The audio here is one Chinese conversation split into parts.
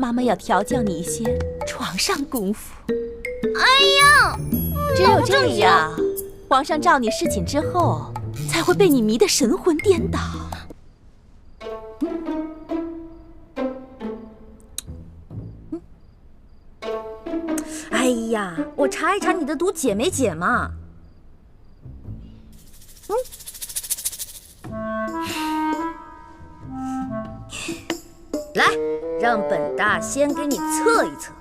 妈妈要调教你一些床上功夫。哎呀，只有这样，皇上召你侍寝之后，才会被你迷得神魂颠倒。哎呀，我查一查你的毒解没解嘛？来，让本大先给你测一测。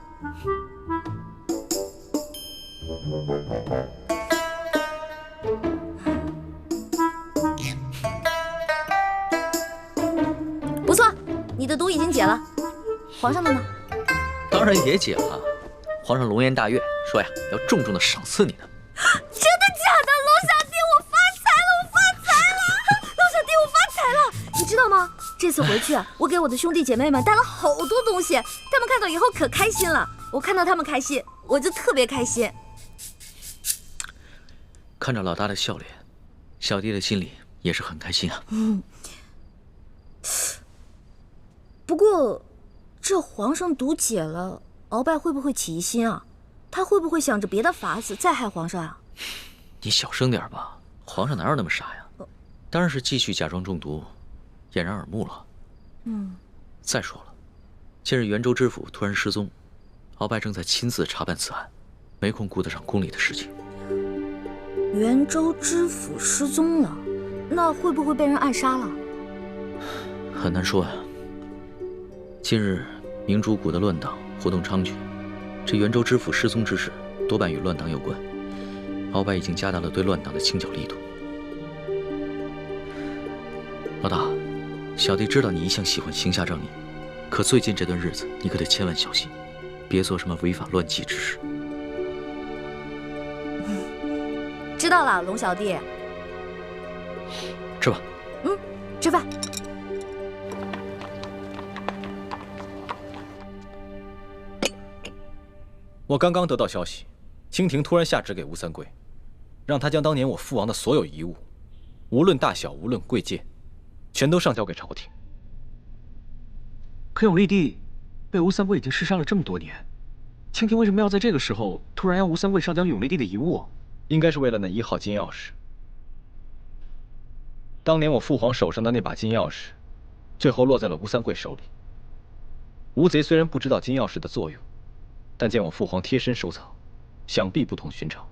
不错，你的毒已经解了。皇上的呢？当然也解了。皇上龙颜大悦，说呀要重重的赏赐你呢。真的假的？龙小弟，我发财了！我发财了！龙小弟，我发财了！你知道吗？这次回去啊，我给我的兄弟姐妹们带了好多东西，他们看到以后可开心了。我看到他们开心，我就特别开心。看着老大的笑脸，小弟的心里也是很开心啊。不过，这皇上毒解了，鳌拜会不会起疑心啊？他会不会想着别的法子再害皇上啊？你小声点吧，皇上哪有那么傻呀？当然是继续假装中毒，掩人耳目了。再说了，近日袁州知府突然失踪，鳌拜正在亲自查办此案，没空顾得上宫里的事情。袁州知府失踪了，那会不会被人暗杀了？很难说呀。近日明珠谷的乱党活动猖獗，这袁州知府失踪之事多半与乱党有关。鳌拜已经加大了对乱党的清剿力度。老大，小弟知道你一向喜欢行侠仗义，可最近这段日子你可得千万小心，别做什么违法乱纪之事。知道了，龙小弟。吃吧。吃饭。我刚刚得到消息，清廷突然下旨给吴三桂，让他将当年我父王的所有遗物，无论大小，无论贵贱，全都上交给朝廷。可永历帝被吴三桂已经弑杀了这么多年，清廷为什么要在这个时候突然要吴三桂上交永历帝的遗物？应该是为了那1号金钥匙。当年我父皇手上的那把金钥匙，最后落在了吴三桂手里。吴贼虽然不知道金钥匙的作用，但见我父皇贴身收藏，想必不同寻常，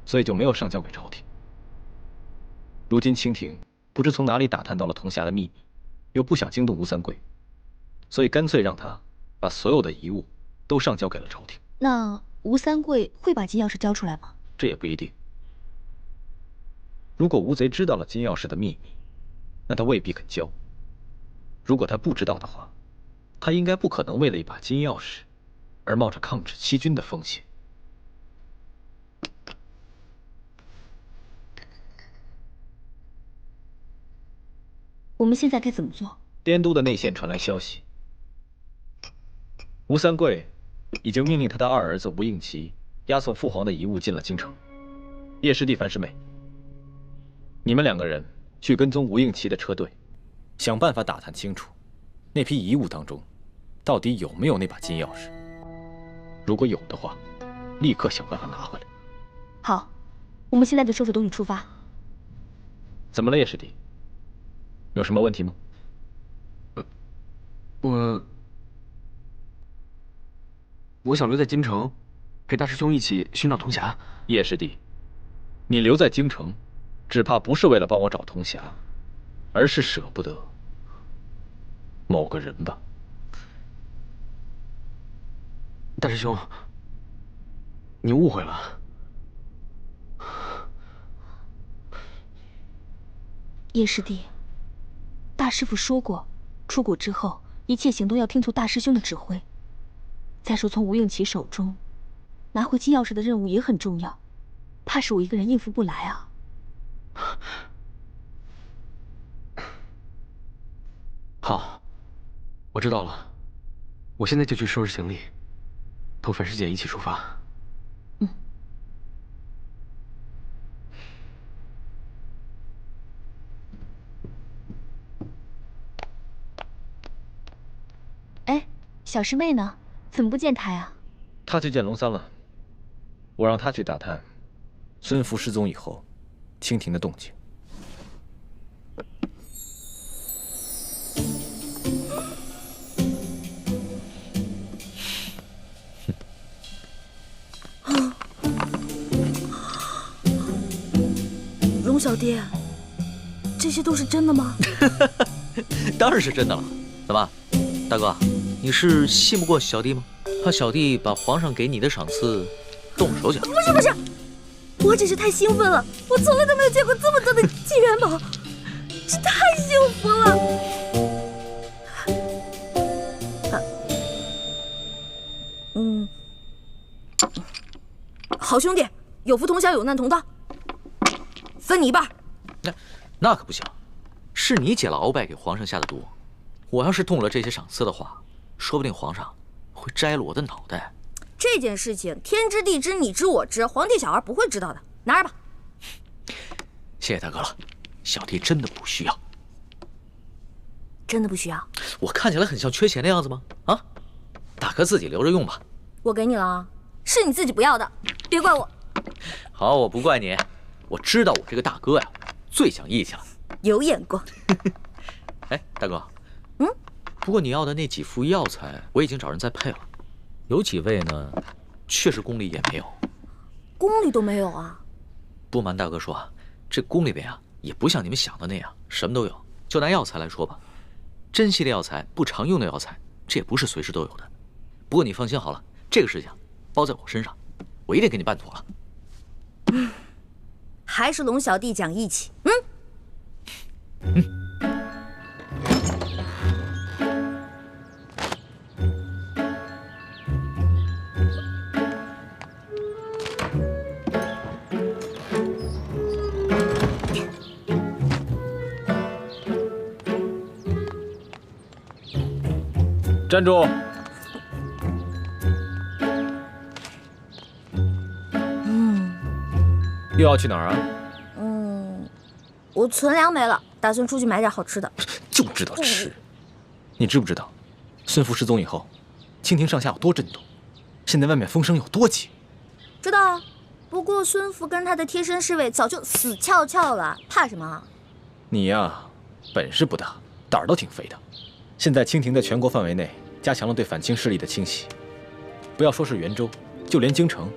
所以就没有上交给朝廷。如今清廷不知从哪里打探到了铜匣的秘密，又不想惊动吴三桂，所以干脆让他把所有的遗物都上交给了朝廷。那吴三桂会把金钥匙交出来吗？这也不一定。如果吴贼知道了金钥匙的秘密，那他未必肯交；如果他不知道的话，他应该不可能为了一把金钥匙而冒着抗旨欺君的风险。我们现在该怎么做？滇都的内线传来消息，吴三桂已经命令他的二儿子吴应奇押送父皇的遗物进了京城。叶师弟、樊师妹，你们2个人去跟踪吴应奇的车队，想办法打探清楚那批遗物当中到底有没有那把金钥匙。如果有的话，立刻想办法拿回来。好，我们现在就收拾东西出发。怎么了，叶师弟？有什么问题吗？我想留在京城，陪大师兄一起寻找铜匣。叶师弟，你留在京城，只怕不是为了帮我找铜匣，而是舍不得某个人吧？大师兄，你误会了。叶师弟，大师傅说过，出谷之后一切行动要听从大师兄的指挥。再说从吴应奇手中拿回金钥匙的任务也很重要，怕是我一个人应付不来啊。好，我知道了，我现在就去收拾行李，同樊师姐一起出发。小师妹呢？怎么不见她呀？她去见龙三了。我让她去打探孙福失踪以后，蜻蜓的动静。龙小弟，这些都是真的吗？当然是真的了。怎么，大哥，你是信不过小弟吗？怕小弟把皇上给你的赏赐动手脚？不是，我只是太兴奋了，我从来都没有见过这么多的金元宝，这太幸福了。好兄弟，有福同享，有难同当，分你一半。那可不行，是你解了鳌拜给皇上下的毒，我要是动了这些赏赐的话，说不定皇上会摘了我的脑袋。这件事情天知地知，你知我知，皇帝小儿不会知道的，拿着吧。谢谢大哥了，小弟真的不需要。真的不需要？我看起来很像缺钱的样子吗？啊，大哥自己留着用吧。我给你了啊，是你自己不要的，别怪我。好，我不怪你，我知道我这个大哥呀，最讲义气了，有眼光。哎，大哥，不过你要的那几副药材，我已经找人在配了，有几味呢，确实宫里也没有。宫里都没有啊？不瞒大哥说啊，这宫里边啊，也不像你们想的那样，什么都有。就拿药材来说吧，珍稀的药材、不常用的药材，这也不是随时都有的。不过你放心好了，这个事情包在我身上，我一定给你办妥了。还是龙小弟讲义气。站住！又要去哪儿啊？我存粮没了，打算出去买点好吃的。就知道吃。你知不知道，孙福失踪以后，清廷上下有多震动？现在外面风声有多急？知道啊，不过孙福跟他的贴身侍卫早就死翘翘了，怕什么？你呀，本事不大，胆儿倒挺肥的。现在清廷在全国范围内加强了对反清势力的清洗，不要说是元州，就连京城，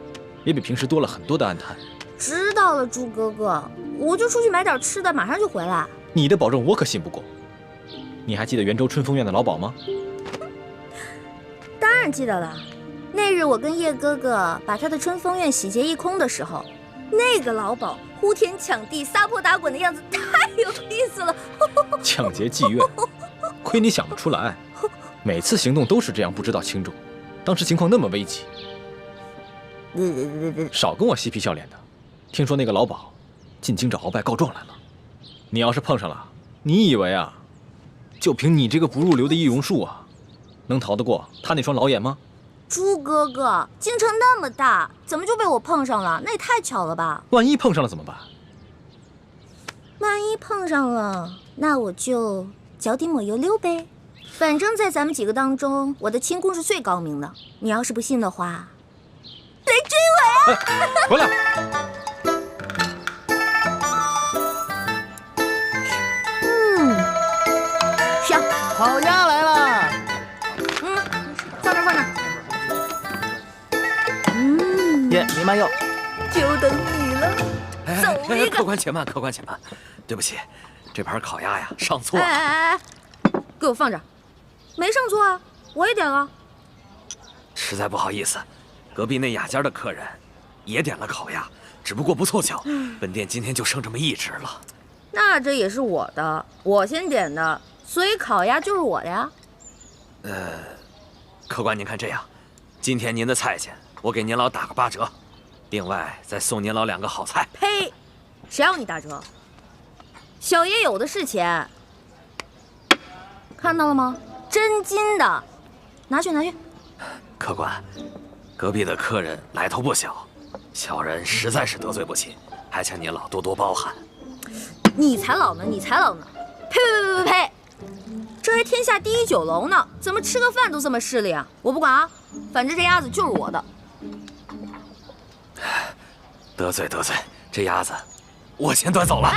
也比平时多了很多的暗探。知道了，猪哥哥，我就出去买点吃的，马上就回来。你的保证我可信不过。你还记得元州春风院的老鸨吗？当然记得了。那日我跟叶哥哥把他的春风院洗劫一空的时候，那个老鸨呼天抢地、撒泼打滚的样子太有意思了。抢劫妓院，亏你想得出来。每次行动都是这样，不知道轻重。当时情况那么危急，少跟我嬉皮笑脸的。听说那个老鸨进京找鳌拜告状来了，你要是碰上了，你以为啊，就凭你这个不入流的易容术啊，能逃得过他那双老眼吗？猪哥哥，京城那么大，怎么就被我碰上了？那也太巧了吧！万一碰上了怎么办？万一碰上了，那我就脚底抹油溜呗。反正，在咱们几个当中，我的轻功是最高明的。你要是不信的话，来追我呀！回来！香，烤鸭来了。放那放那。爷，您慢用。就等你了，走一个。客官且慢，客官且慢。对不起，这盘烤鸭呀上错了。哎，给我放这儿。没上错啊，我也点了。实在不好意思，隔壁那雅间的客人也点了烤鸭，只不过不凑巧，本店今天就剩这么一只了。那这也是我的，我先点的，所以烤鸭就是我的呀。客官您看这样，今天您的菜钱我给您老打个8折，另外再送您老2个好菜。呸！谁让你打折？小爷有的是钱，看到了吗？真金的，拿去拿去。客官，隔壁的客人来头不小，小人实在是得罪不起，还请您老多多包涵。你才老呢，你才老呢！呸呸呸呸呸！这这还天下第一酒楼呢，怎么吃个饭都这么势利啊？我不管啊，反正这鸭子就是我的。得罪，这鸭子我先端走了。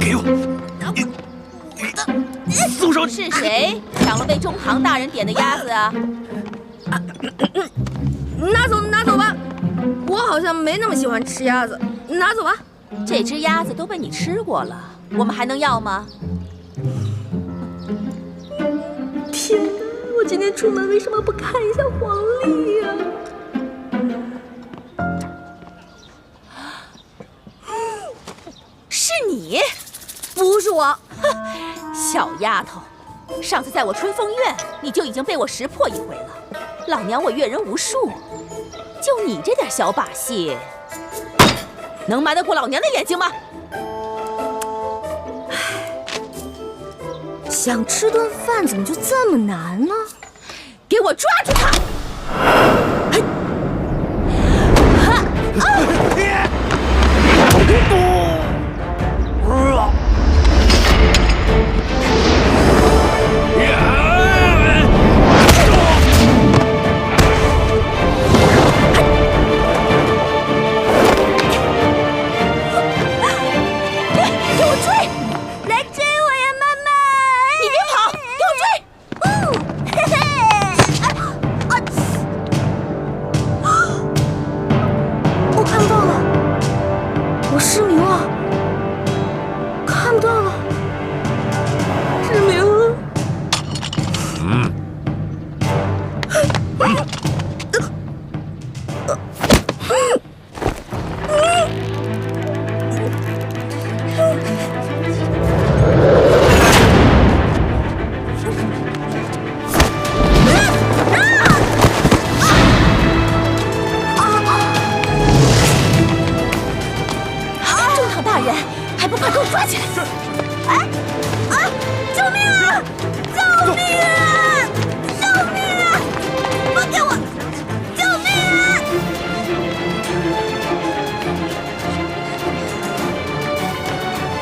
给我！松手！是谁抢了被中堂大人点的鸭子啊？拿走吧，我好像没那么喜欢吃鸭子，拿走吧。这只鸭子都被你吃过了，我们还能要吗？天哪，我今天出门为什么不看一下黄历呀？是你？不是我，小丫头，上次在我春风院，你就已经被我识破一回了。老娘我阅人无数，就你这点小把戏，能瞒得过老娘的眼睛吗？想吃顿饭怎么就这么难呢？给我抓住他！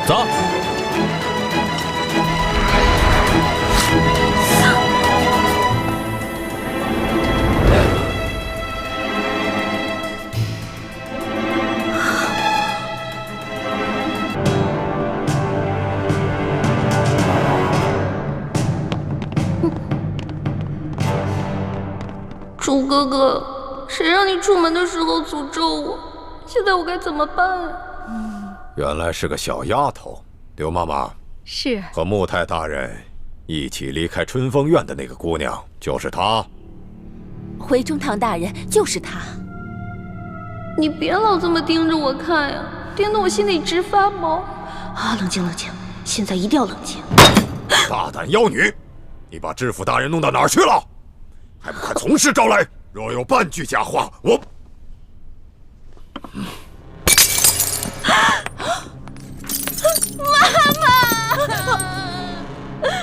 走。楚哥哥，谁让你出门的时候诅咒我？现在我该怎么办啊？原来是个小丫头，刘妈妈。是。和穆太大人一起离开春风院的那个姑娘，就是她。回中堂大人就是她。你别老这么盯着我看呀，盯得我心里直发毛。啊，冷静冷静，现在一定要冷静。大胆妖女，你把知府大人弄到哪儿去了？还不快从实招来！若有半句假话，我……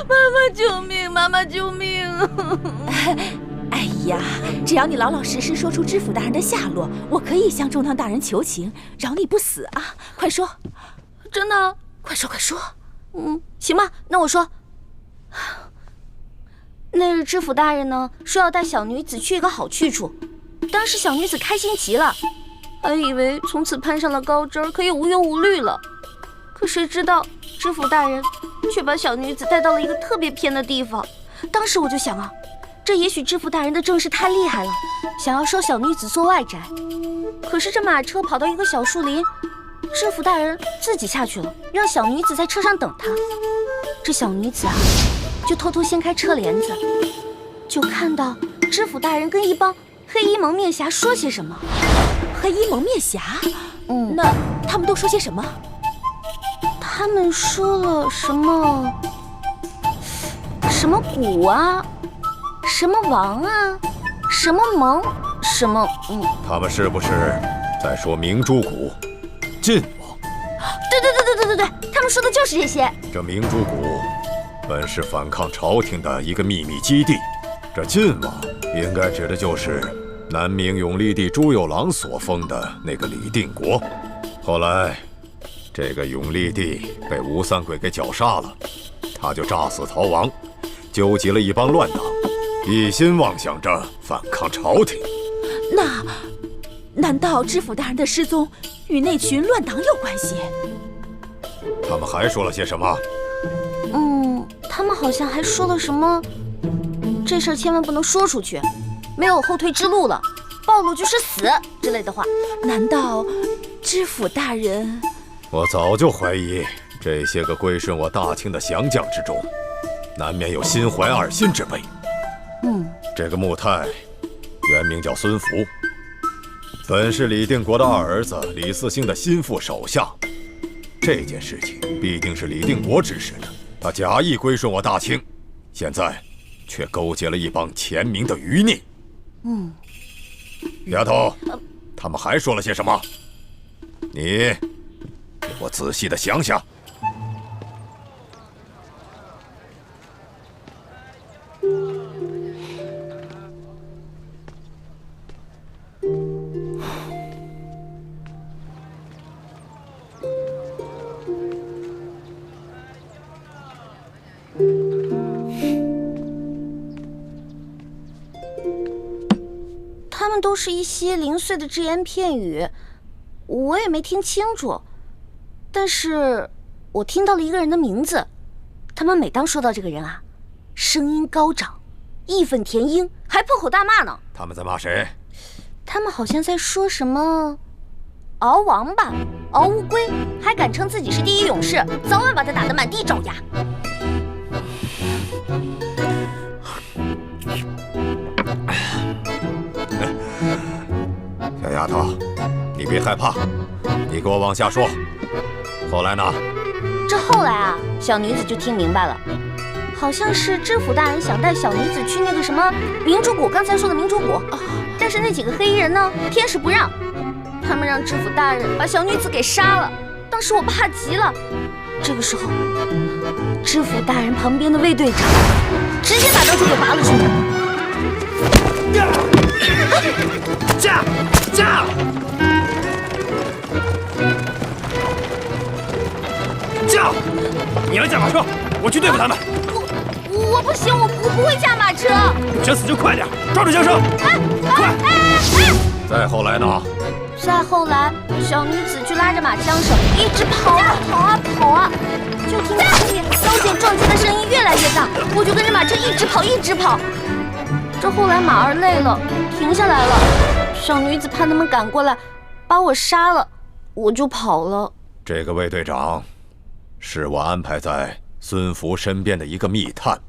妈妈救命！妈妈救命！哎呀，只要你老老实实说出知府大人的下落，我可以向中堂大人求情，饶你不死啊！快说，真的？快说快说！行吧，那我说。那日知府大人呢，说要带小女子去一个好去处，当时小女子开心极了，还以为从此攀上了高枝，可以无忧无虑了。可谁知道知府大人却把小女子带到了一个特别偏的地方。当时我就想啊，这也许知府大人的正事太厉害了，想要收小女子做外宅。可是这马车跑到一个小树林，知府大人自己下去了，让小女子在车上等他。这小女子啊，就偷偷掀开车帘子，就看到知府大人跟一帮黑衣蒙面侠说些什么。黑衣蒙面侠？那他们都说些什么？他们说了什么谷啊，什么王啊，什么蒙，什么他们是不是在说明珠谷、晋王？对，他们说的就是这些。这明珠谷本是反抗朝廷的一个秘密基地，这晋王应该指的就是南明永历帝朱由榔所封的那个李定国。后来这个永历帝被吴三桂给绞杀了，他就诈死逃亡，纠集了一帮乱党，一心妄想着反抗朝廷。难道知府大人的失踪与那群乱党有关系？他们还说了些什么？他们好像还说了什么，这事儿千万不能说出去，没有后退之路了，暴露就是死之类的话。难道知府大人？我早就怀疑，这些个归顺我大清的降将之中，难免有心怀二心之辈。这个穆泰，原名叫孙福，本是李定国的二儿子李嗣兴的心腹手下。这件事情必定是李定国指使的，他假意归顺我大清，现在却勾结了一帮前明的余孽。丫头，他们还说了些什么？你给我仔细的想想。他们都是一些零碎的只言片语，我也没听清楚。但是我听到了一个人的名字，他们每当说到这个人啊，声音高涨，义愤填膺，还破口大骂呢。他们在骂谁？他们好像在说什么敖王八、敖乌龟，还敢称自己是第一勇士，早晚把他打得满地找牙。小丫头，你别害怕，你给我往下说。后来呢？这后来啊，小女子就听明白了，好像是知府大人想带小女子去那个什么明珠谷，刚才说的明珠谷，但是那几个黑衣人呢，偏是不让，他们让知府大人把小女子给杀了。当时我怕极了，这个时候，知府大人旁边的卫队长直接把刀就给拔了出来。驾！你来驾马车，我去对付他们。我不行，我不会驾马车。想死就快点，抓住缰绳！快！再后来呢？再后来，小女子就拉着马缰绳，一直跑啊，就听到后面刀剑撞击的声音越来越大，我就跟着马车一直跑。这后来马儿累了，停下来了。小女子怕他们赶过来，把我杀了，我就跑了。这个卫队长，是我安排在孙福身边的一个密探，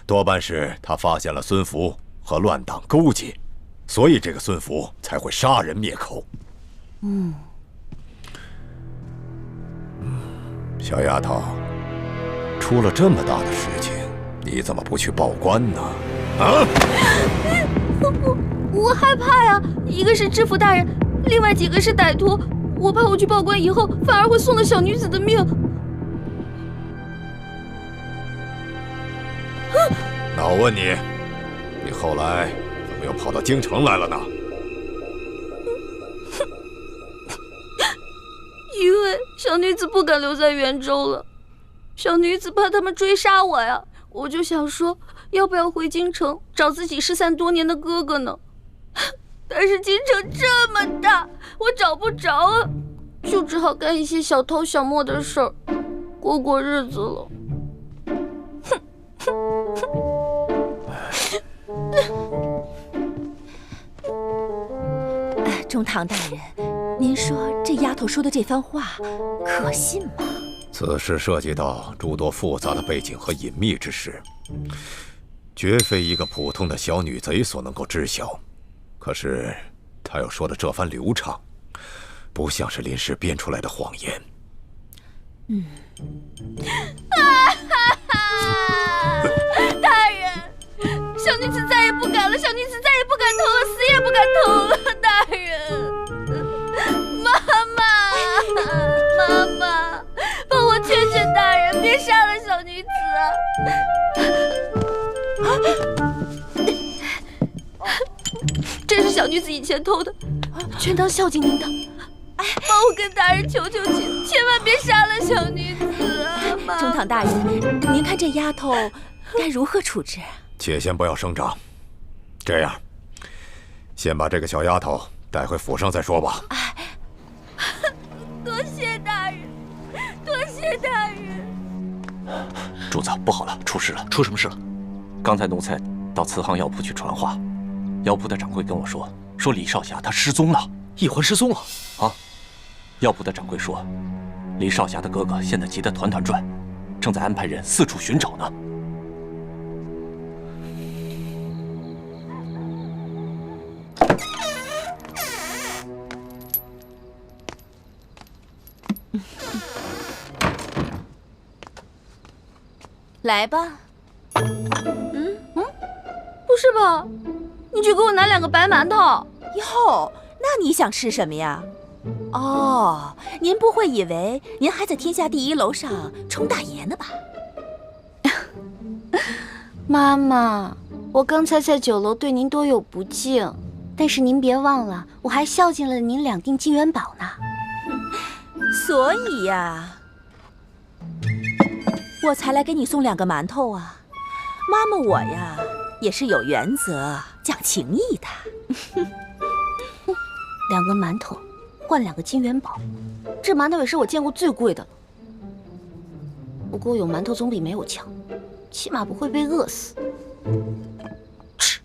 多半是他发现了孙福和乱党勾结，所以这个孙福才会杀人灭口。小丫头，出了这么大的事情，你怎么不去报官呢？我害怕呀，一个是知府大人，另外几个是歹徒，我怕我去报官以后，反而会送了小女子的命。那我问你，你后来怎么又跑到京城来了呢？因为小女子不敢留在元州了，小女子怕他们追杀我呀，我就想说，要不要回京城找自己失散多年的哥哥呢？但是京城这么大，我找不着啊，就只好干一些小偷小摸的事儿，过日子了。中堂大人，您说这丫头说的这番话可信吗？此事涉及到诸多复杂的背景和隐秘之事，绝非一个普通的小女贼所能够知晓。可是她又说的这番流畅，不像是临时编出来的谎言。大人，小女子再也不敢了，小女子再也不敢偷了，死也不敢偷了。大人，妈妈，帮我劝劝大人，别杀了小女子啊！这是小女子以前偷的，全当孝敬您的。帮我跟大人求求情，千万别杀了小女子啊！中堂大人，您看这丫头该如何处置？且先不要声张，这样，先把这个小丫头带回府上再说吧。多谢大人，多谢大人。主子，不好了，出事了！出什么事了？刚才奴才到慈航药铺去传话，药铺的掌柜跟我说李少侠他失踪了。易欢失踪了啊！药铺的掌柜说，李少侠的哥哥现在急得团团转，正在安排人四处寻找呢。来吧。不是吧？你只给我拿2个白馒头。哟，那你想吃什么呀？哦，您不会以为您还在天下第1楼上冲大爷呢吧？妈妈，我刚才在9楼对您多有不敬，但是您别忘了，我还孝敬了您2锭金元宝呢。所以呀，我才来给你送2个馒头啊。妈妈我呀，也是有原则、讲情义的。2个馒头换2个金元宝，这馒头也是我见过最贵的了。不过有馒头总比没有强，起码不会被饿死。吃。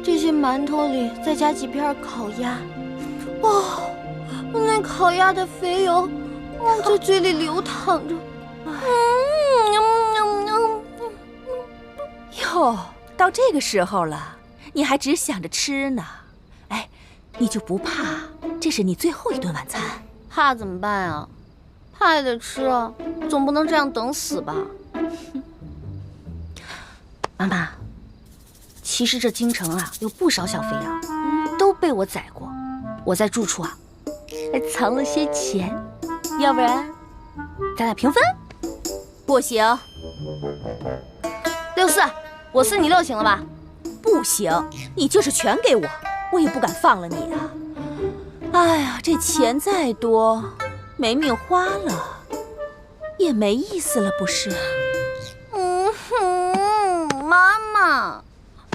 这些馒头里再加几片烤鸭，哇，那烤鸭的肥油在嘴里流淌着。哟，到这个时候了，你还只想着吃呢？哎，你就不怕这是你最后一顿晚餐？怕怎么办啊？怕也得吃啊，总不能这样等死吧？妈妈，其实这京城啊有不少小肥羊，都被我宰过。我在住处啊还藏了些钱，要不然咱俩平分？不行。64，我4你6行了吧？不行，你就是全给我，我也不敢放了你啊！哎呀，这钱再多，没命花了，也没意思了，不是？妈妈，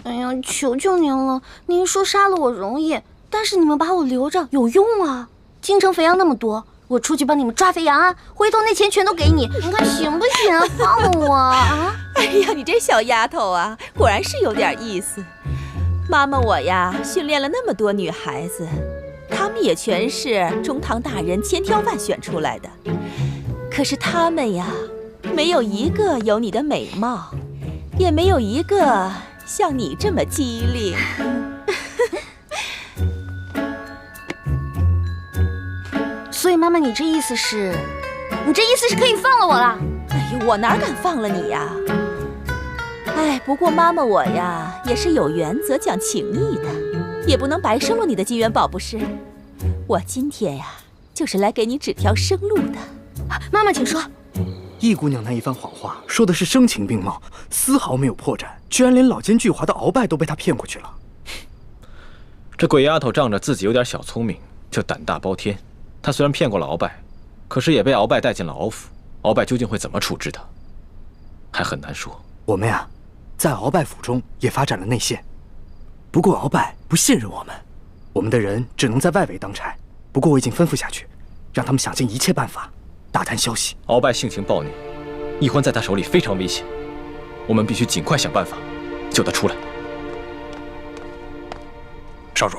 哎呀，求求您了，您说杀了我容易，但是你们把我留着有用啊！京城肥羊那么多，我出去帮你们抓肥羊啊，回头那钱全都给你，你看行不行啊？放了我啊！哎呀，你这小丫头啊，果然是有点意思。妈妈我呀，训练了那么多女孩子，她们也全是中堂大人千挑万选出来的，可是她们呀，没有一个有你的美貌，也没有一个像你这么机灵。所以妈妈，你这意思是可以放了我了？哎呦，我哪敢放了你呀？哎，不过妈妈我呀，也是有原则、讲情义的，也不能白收了你的金元宝，不是？我今天呀，就是来给你指条生路的。妈妈，请说。易姑娘那一番谎话，说的是声情并茂，丝毫没有破绽，居然连老奸巨猾的鳌拜都被她骗过去了。这鬼丫头仗着自己有点小聪明，就胆大包天。她虽然骗过了鳌拜，可是也被鳌拜带进了鳌府。鳌拜究竟会怎么处置她，还很难说。我们呀，在鳌拜府中也发展了内线，不过鳌拜不信任我们，我们的人只能在外围当差。不过我已经吩咐下去，让他们想尽一切办法打探消息。鳌拜性情暴虐，易欢在他手里非常危险，我们必须尽快想办法救他出来。少主，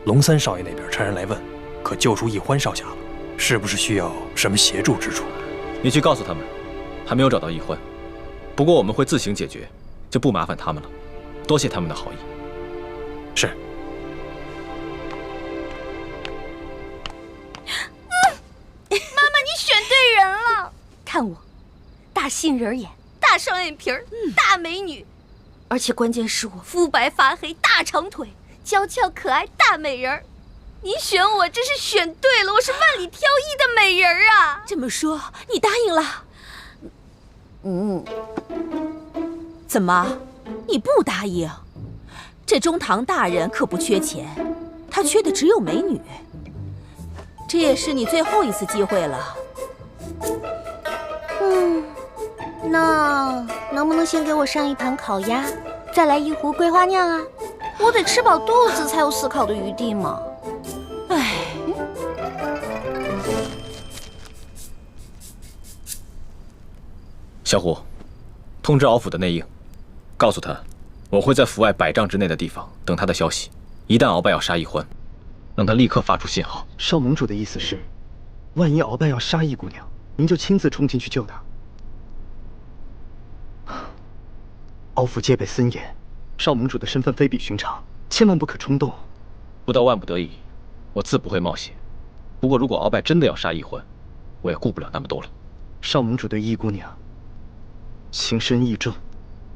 龙三少爷那边差人来问，可救出易欢少侠了，是不是需要什么协助之处？你去告诉他们，还没有找到易欢，不过我们会自行解决，就不麻烦他们了。多谢他们的好意。是。妈妈，你选对人了。看我，大杏仁眼，大双眼皮儿，大美女，而且关键是我肤白发黑，大长腿，娇俏可爱，大美人儿。你选我真是选对了，我是万里挑一的美人儿啊！这么说，你答应了？怎么，你不答应？这中堂大人可不缺钱，他缺的只有美女。这也是你最后一次机会了。那能不能先给我上一盘烤鸭，再来一壶桂花酿啊？我得吃饱肚子才有思考的余地嘛。唉。小虎，通知敖府的内应，告诉他，我会在府外100丈之内的地方等他的消息。一旦鳌拜要杀易欢，让他立刻发出信号。少盟主的意思是，万一鳌拜要杀易姑娘，您就亲自冲进去救她。敖府戒备森严，少盟主的身份非比寻常，千万不可冲动。不到万不得已，我自不会冒险。不过如果鳌拜真的要杀易欢，我也顾不了那么多了。少盟主对易姑娘情深意重，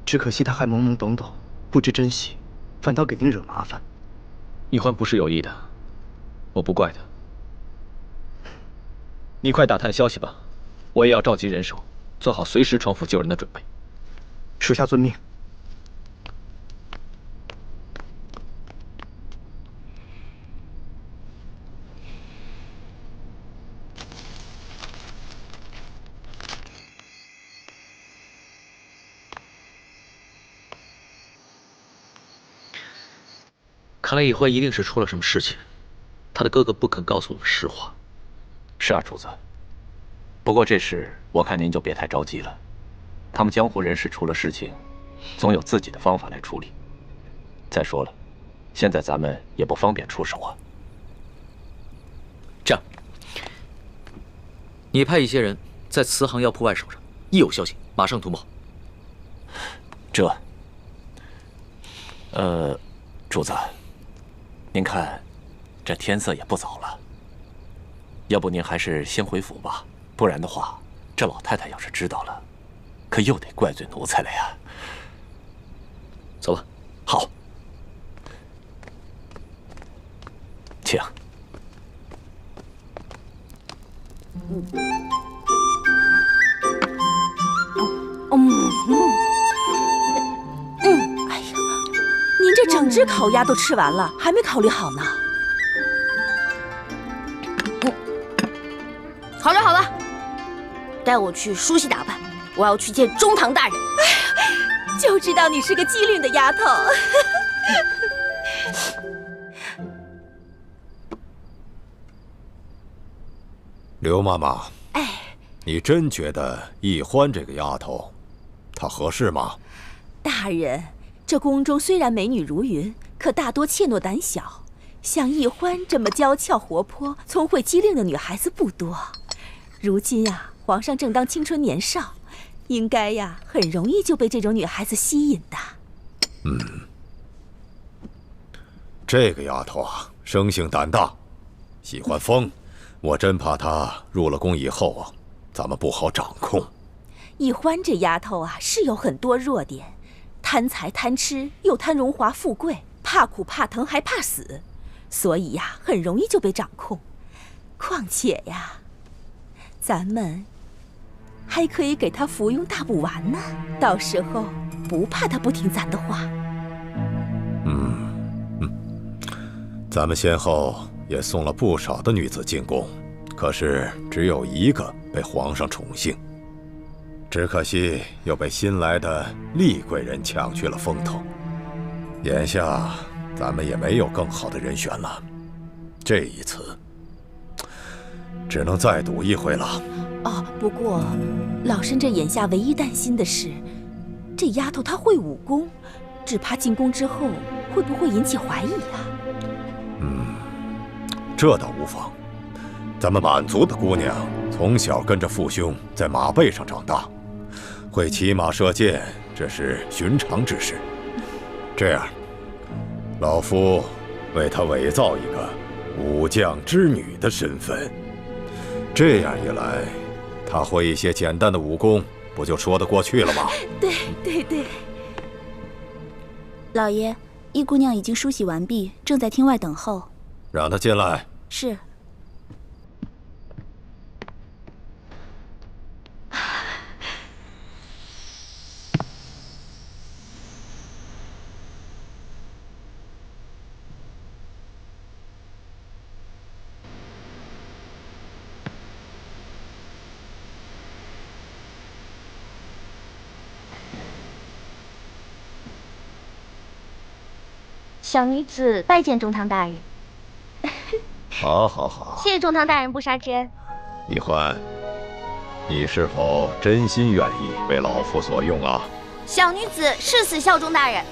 只可惜她还懵懵懂懂，不知珍惜，反倒给您惹麻烦。易欢不是有意的，我不怪他。你快打探消息吧，我也要召集人手，做好随时闯府救人的准备。属下遵命。看来易欢一定是出了什么事情，他的哥哥不肯告诉我们实话。是啊，主子。不过这事我看您就别太着急了，他们江湖人士出了事情，总有自己的方法来处理。再说了，现在咱们也不方便出手啊。这样，你派一些人在慈航药铺外守着，一有消息马上通报。主子，您看，这天色也不早了，要不您还是先回府吧，不然的话，这老太太要是知道了，可又得怪罪奴才了呀。走吧。好，请。哎呀，您这整只烤鸭都吃完了，还没考虑好呢。好了好了，带我去梳洗打扮，我要去见中堂大人。就知道你是个机灵的丫头。刘妈妈，你真觉得易欢这个丫头，她合适吗？大人，这宫中虽然美女如云，可大多怯懦胆小。像易欢这么娇俏活泼、聪慧机灵的女孩子不多。如今呀，皇上正当青春年少，应该呀很容易就被这种女孩子吸引的。这个丫头啊，生性胆大，喜欢疯，我真怕她入了宫以后啊，咱们不好掌控。易欢这丫头啊，是有很多弱点，贪财贪吃，又贪荣华富贵，怕苦怕疼还怕死，所以呀，很容易就被掌控。况且呀，咱们还可以给她服用大补丸呢，到时候不怕她不听咱的话。咱们先后也送了不少的女子进宫，可是只有一个被皇上宠幸，只可惜又被新来的厉贵人抢去了风头。眼下咱们也没有更好的人选了，这一次只能再赌一回了。不过老身这眼下唯一担心的是，这丫头她会武功，只怕进宫之后会不会引起怀疑啊？这倒无妨。咱们满族的姑娘从小跟着父兄在马背上长大，会骑马射箭，这是寻常之事。这样，老夫为她伪造一个武将之女的身份，这样一来，她会一些简单的武功，不就说得过去了吗？对。老爷，易姑娘已经梳洗完毕，正在厅外等候。让她进来。是。小女子拜见中堂大人。好，好，好。谢谢中堂大人不杀之恩。易欢，你是否真心愿意为老夫所用啊？小女子誓死效忠大人。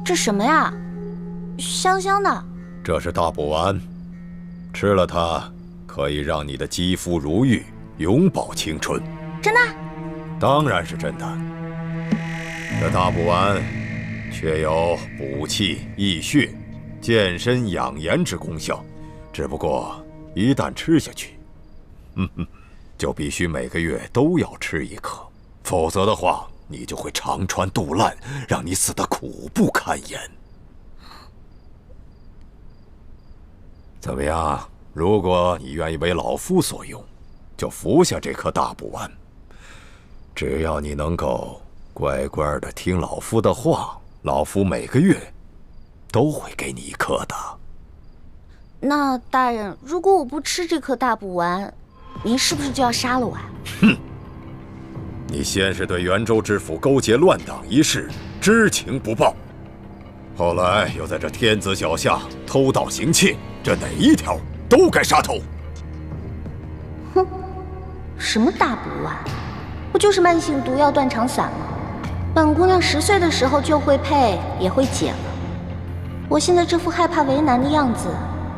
这什么呀？香香的。这是大补丸，吃了它可以让你的肌肤如玉，永葆青春。真的？当然是真的。这大补丸确有补气益血、健身养颜之功效，只不过一旦吃下去，就必须每个月都要吃一颗，否则的话，你就会肠穿肚烂，让你死得苦不堪言。怎么样？如果你愿意为老夫所用，就服下这颗大补丸。只要你能够乖乖的听老夫的话，老夫每个月都会给你一颗的。那大人，如果我不吃这颗大补丸，您是不是就要杀了我啊？哼！你先是对元州知府勾结乱党一事知情不报，后来又在这天子脚下偷盗行窃，这哪一条都该杀头。哼，什么大补丸？不就是慢性毒药断肠散吗？本姑娘10岁的时候就会配，也会解了。我现在这副害怕为难的样子，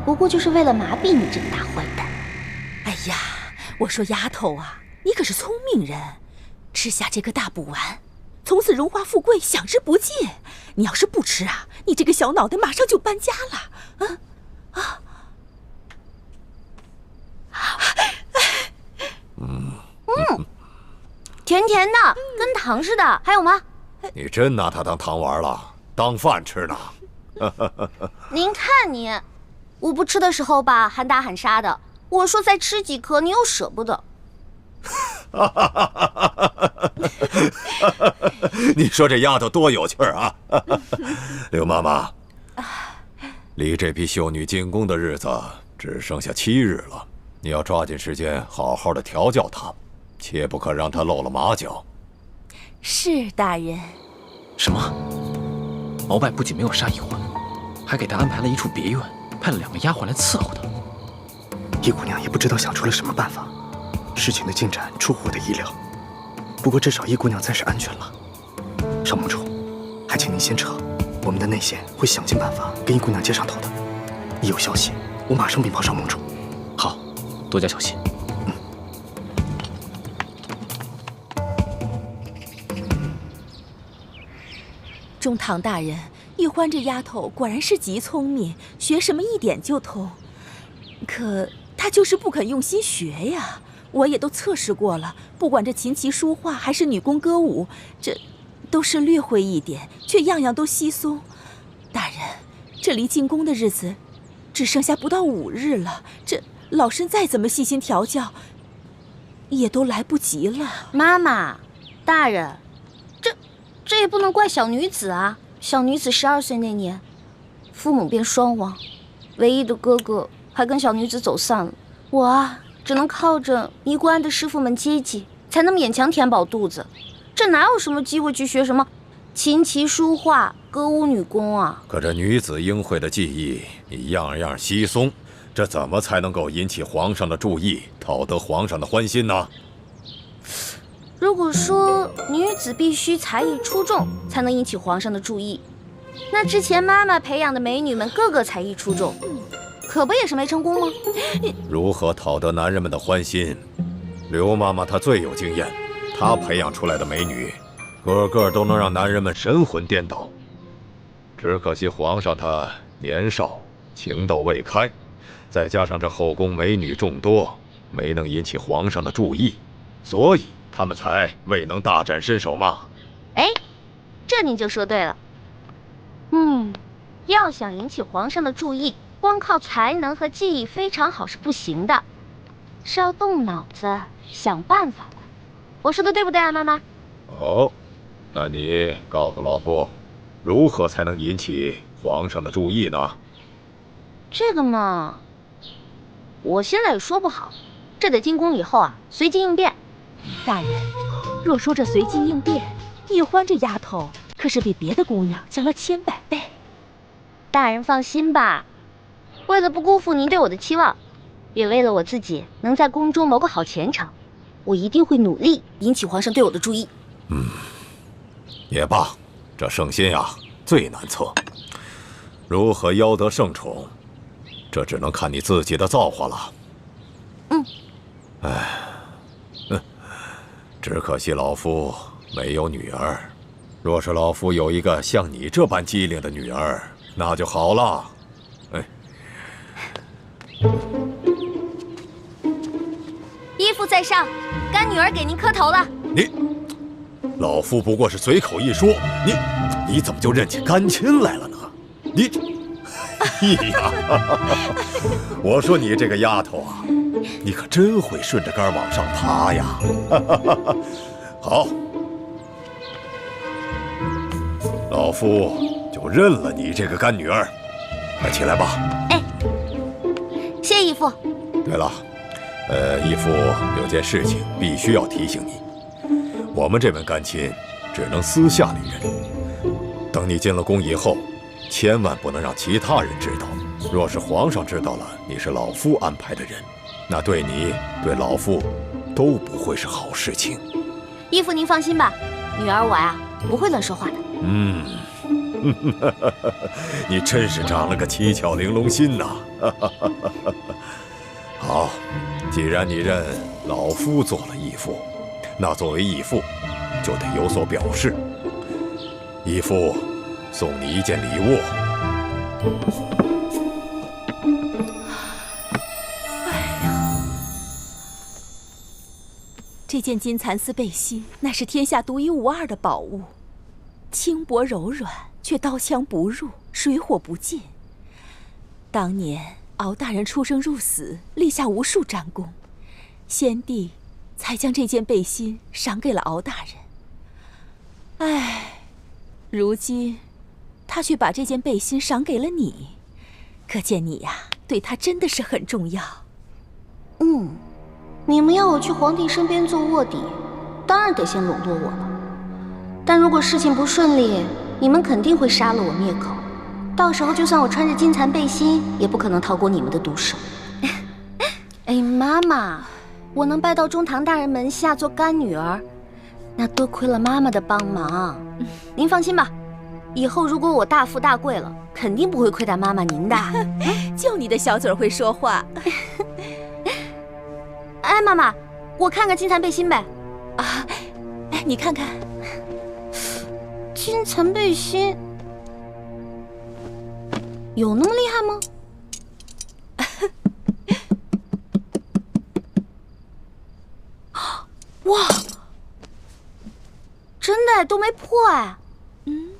不过就是为了麻痹你这个大坏蛋。哎呀，我说丫头啊，你可是聪明人，吃下这颗大补丸，从此荣华富贵享之不尽。你要是不吃啊，你这个小脑袋马上就搬家了。甜甜的，跟糖似的。还有吗？你真拿它当糖丸了，当饭吃呢？您看你，我不吃的时候吧，喊打喊杀的。我说再吃几颗，你又舍不得。你说这丫头多有趣儿啊！刘妈妈，离这批秀女进宫的日子只剩下7日了，你要抓紧时间好好的调教她，切不可让她露了马脚。是大人。什么？鳌拜不仅没有杀易欢，还给他安排了一处别院，派了2个丫鬟来伺候他。易姑娘也不知道想出了什么办法，事情的进展出乎我的意料。不过至少易姑娘暂时安全了。少盟主，还请您先撤，我们的内线会想尽办法跟易姑娘接上头的。一有消息，我马上禀报少盟主。好，多加小心。中堂大人，玉欢这丫头果然是极聪明，学什么一点就通。可她就是不肯用心学呀。我也都测试过了，不管这琴棋书画还是女工歌舞，这都是略会一点，却样样都稀松。大人，这离进宫的日子只剩下不到5日了，这老身再怎么细心调教，也都来不及了。妈妈，大人，这也不能怪小女子啊。小女子12岁那年，父母便双亡，唯一的哥哥还跟小女子走散了。我啊，只能靠着尼姑庵的师傅们接济，才能勉强填饱肚子。这哪有什么机会去学什么琴棋书画、歌舞女工啊？可这女子应会的技艺，你样样稀松，这怎么才能够引起皇上的注意，讨得皇上的欢心呢？如果说女子必须才艺出众才能引起皇上的注意，那之前妈妈培养的美女们个个才艺出众，可不也是没成功吗？如何讨得男人们的欢心？刘妈妈她最有经验，她培养出来的美女，个个都能让男人们神魂颠倒。只可惜皇上他年少，情窦未开，再加上这后宫美女众多，没能引起皇上的注意，所以他们才未能大展身手嘛。哎，这您就说对了。要想引起皇上的注意，光靠才能和技艺非常好是不行的，是要动脑子想办法的。我说的对不对啊，妈妈？好，那你告诉老夫，如何才能引起皇上的注意呢？这个嘛，我现在也说不好，这得进宫以后啊，随机应变。大人，若说这随机应变，易欢这丫头可是比别的姑娘强了千百倍。大人放心吧，为了不辜负您对我的期望，也为了我自己能在宫中谋个好前程，我一定会努力引起皇上对我的注意。也罢，这圣心呀最难测，如何邀得圣宠，这只能看你自己的造化了。只可惜老夫没有女儿，若是老夫有一个像你这般机灵的女儿，那就好了。依父在上，干女儿给您磕头了。老夫不过是随口一说，你怎么就认起干亲来了呢？哎呀，我说你这个丫头啊，你可真会顺着杆往上爬呀！好，老夫就认了你这个干女儿。快起来吧。谢依父。对了，义父有件事情必须要提醒你，我们这门干亲只能私下里认，等你进了宫以后，千万不能让其他人知道。若是皇上知道了你是老夫安排的人，那对你对老夫都不会是好事情。依父您放心吧，女儿我呀不会乱说话的。你真是长了个七窍玲珑心呐！好，既然你认老夫做了义父，那作为义父就得有所表示。义父送你一件礼物。这件金蚕丝背心乃是天下独一无二的宝物，轻薄柔软，却刀枪不入，水火不进。当年敖大人出生入死，立下无数战功，先帝才将这件背心赏给了敖大人。唉，如今他却把这件背心赏给了你，可见你呀，对他真的是很重要。你们要我去皇帝身边做卧底，当然得先笼络我了。但如果事情不顺利，你们肯定会杀了我灭口。到时候就算我穿着金蚕背心，也不可能逃过你们的毒手。妈妈，我能拜到中堂大人门下做干女儿，那多亏了妈妈的帮忙。您放心吧，以后如果我大富大贵了，肯定不会亏待妈妈您的。就你的小嘴会说话。妈妈，我看看金蚕背心呗。你看看，金蚕背心有那么厉害吗？哇，真的都没破哎！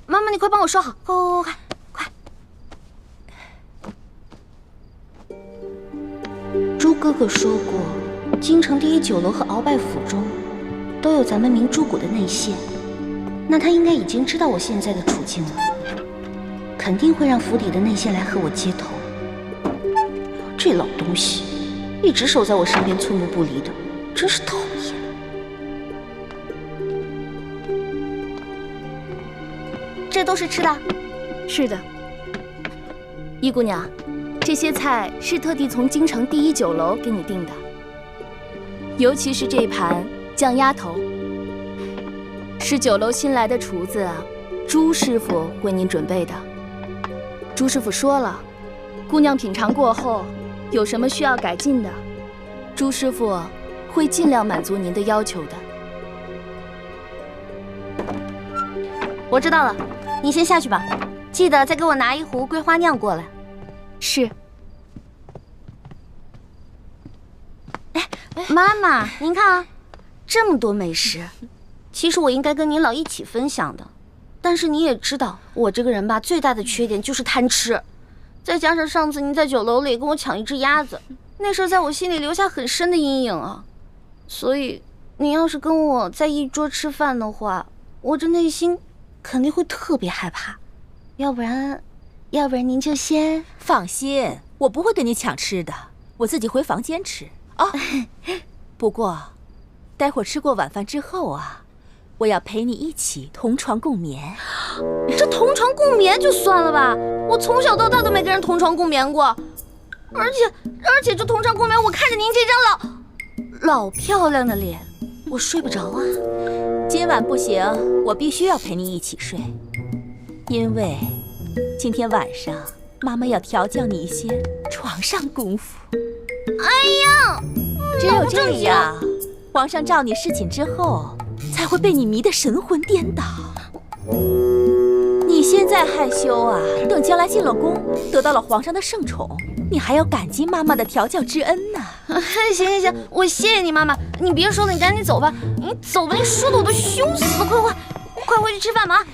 妈妈，你快帮我收好，快！朱哥哥说过，京城第一酒楼和鳌拜府中都有咱们明珠谷的内线，那他应该已经知道我现在的处境了，肯定会让府邸的内线来和我接头。这老东西一直守在我身边，寸步不离的，真是讨厌。这都是吃的。是的，依姑娘，这些菜是特地从京城第一酒楼给你订的，尤其是这盘酱鸭头，是酒楼新来的厨子朱师傅为您准备的。朱师傅说了，姑娘品尝过后，有什么需要改进的，朱师傅会尽量满足您的要求的。我知道了，你先下去吧，记得再给我拿一壶桂花酿过来。是。妈妈，您看啊，这么多美食，其实我应该跟您老一起分享的。但是你也知道，我这个人吧，最大的缺点就是贪吃。再加上上次您在酒楼里跟我抢一只鸭子，那事在我心里留下很深的阴影啊。所以，您要是跟我在一桌吃饭的话，我这内心肯定会特别害怕。要不然您就先……放心，我不会跟你抢吃的，我自己回房间吃啊。不过，待会儿吃过晚饭之后啊，我要陪你一起同床共眠。这同床共眠就算了吧，我从小到大都没跟人同床共眠过，而且这同床共眠，我看着您这张老漂亮的脸，我睡不着啊。今晚不行，我必须要陪你一起睡，因为今天晚上妈妈要调教你一些床上功夫。哎呀，只有这样，皇上召你侍寝之后，才会被你迷得神魂颠倒。你现在害羞啊，等将来进了宫，得到了皇上的圣宠，你还要感激妈妈的调教之恩呢。行，我谢谢你妈妈。你别说了，你赶紧走吧。你走吧，你说的我都羞死了。快回去吃饭吧。